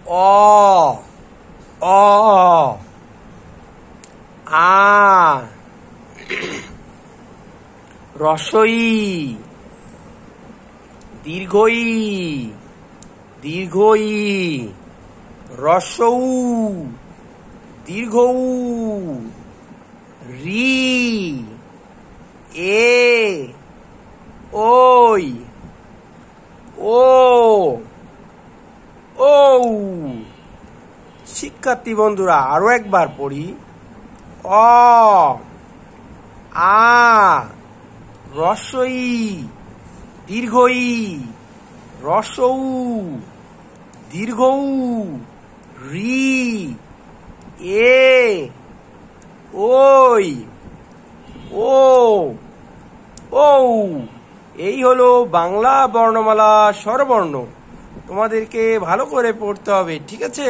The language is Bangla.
অ অ আ রসই দীর্ঘই দীর্ঘই রসৌ দীর্ঘৌ রি এ ওই ও ঔ। শিক্ষার্থী বন্ধুরা আরো একবার পড়ি। অ আ রসই দীর্ঘই রসৌ দীর্ঘৌ রি এ ওই ও ঔ। এই হলো বাংলা বর্ণমালা স্বরবর্ণ। তোমাদেরকে ভালো করে পড়তে হবে, ঠিক আছে?